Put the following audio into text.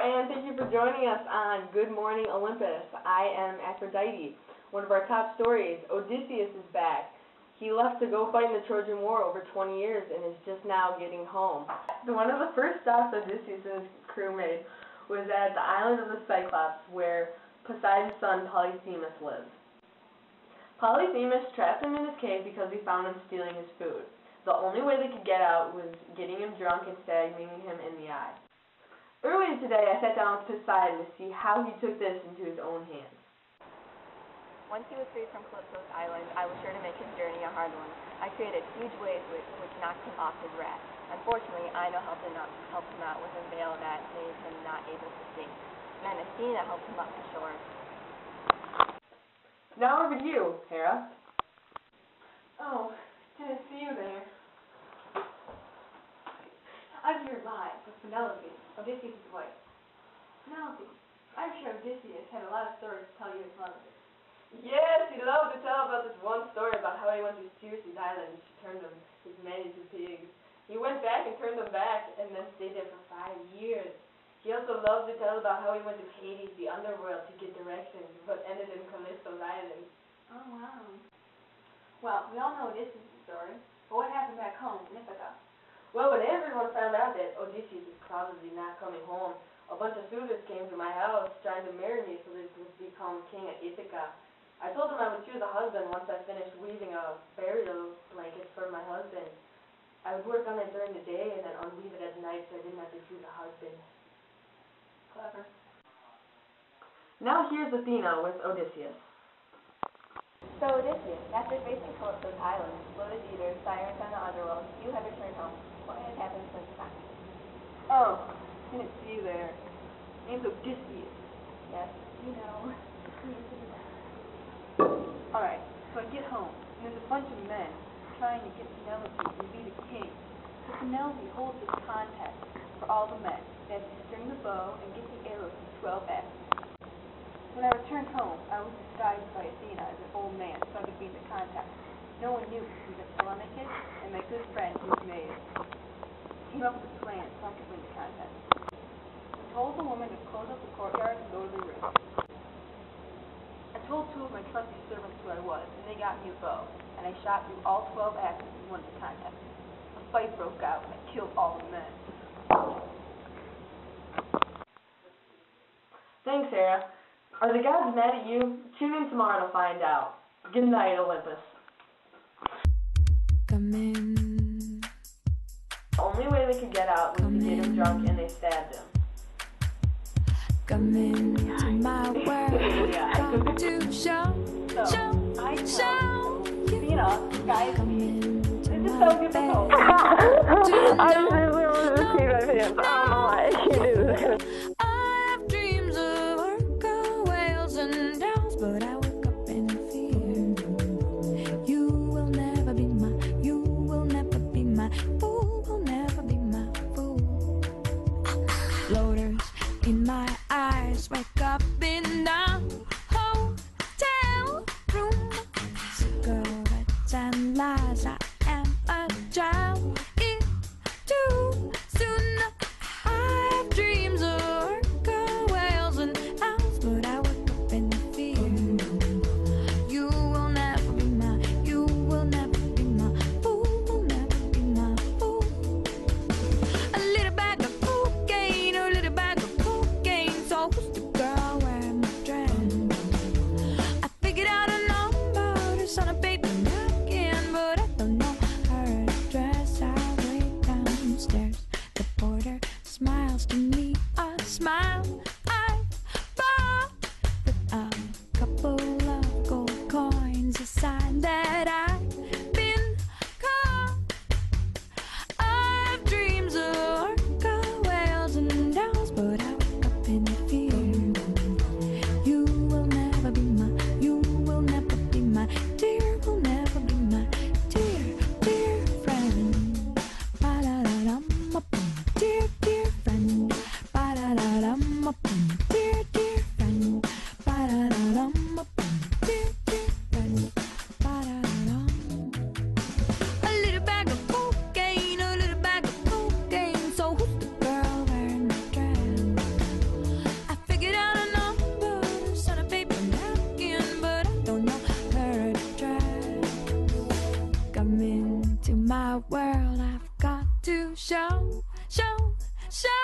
and thank you for joining us on Good Morning Olympus. I am Aphrodite. One of our top stories, Odysseus is back. He left to go fight in the Trojan War over 20 years and is just now getting home. One of the first stops Odysseus and his crew made was at the island of the Cyclops, where Poseidon's son Polyphemus lives. Polyphemus trapped him in his cave because he found him stealing his food. The only way they could get out was getting him drunk and stabbing him in the eye. Earlier today, I sat down with Poseidon to see how he took this into his own hands. Once he was freed from Calypso's island, I was sure to make his journey a hard one. I created huge waves which knocked him off his raft. Unfortunately, Ino helped him out with a veil that made him not able to sink. Then Athena helped him up to shore. Now over to you, Hera. Oh, didn't see you there. I'm here live with Penelope, Odysseus' wife. Penelope, I'm sure Odysseus had a lot of stories to tell you his mother. Yes, he'd love to tell about this one story about how he went to Circe's island and she turned his men into pigs. He went back and turned them back and then stayed there for 5 years. He also loved to tell about how he went to Hades, the underworld, to get directions, but ended in Callisto's island. Oh, wow. Well, we all know Odysseus' story, but what happened back home in Ithaca? Well, when everyone found out that Odysseus is probably not coming home, a bunch of suitors came to my house trying to marry me so they could become king of Ithaca. I told them I would choose a husband once I finished weaving a burial blanket for my husband. I would work on it during the day and then unweave it at night so I didn't have to choose a husband. Clever. Now here's Athena with Odysseus. So Odysseus, after facing Calypso's island, loaded eaters, sirens on the underworld, you have returned home. What has happened since then? Oh, didn't see you there. Name's Odysseus. Yes, you know. Alright, so I get home, and there's a bunch of men trying to get Penelope to be the king. So Penelope holds this contest for all the men. They have to string the bow and get the arrows in 12 axes. When I returned home, I was disguised by Athena as an old man so I could beat the contest. No one knew who was Telemachus, and my good friend, Eumaeus, came up with a plan so I could win the contest. I told the woman to close up the courtyard and go to the room. I told 2 of my trusty servants who I was, and they got me a bow, and I shot through all 12 axes and won the contest. A fight broke out, and I killed all the men. Thanks, Hera. Are the gods mad at you? Tune in tomorrow to find out. Good night, Olympus. Come in. The only way they could get out was to get him drunk and they stabbed him. Come into my world. Yeah. Come to show You know, guys, Come this is so difficult. I just really wanted to see my pants. I don't know why I can't do this. I have dreams of orca whales and dolls, but I wake up in fear. You will never be my, you will never be my fool, will never be my fool. Floaters in my eyes, wake up in a hotel room. Cigarettes and lies, I am a child. It's too soon. I have dreams of orca whales and owls, but I wake up in fear. You will never be my, you will never be my fool, will never be my fool. A little bag of cocaine, a little bag of cocaine, so who's the girl wearing my dress? I figured out a number to son of baby napkin, but I don't know show, show, show.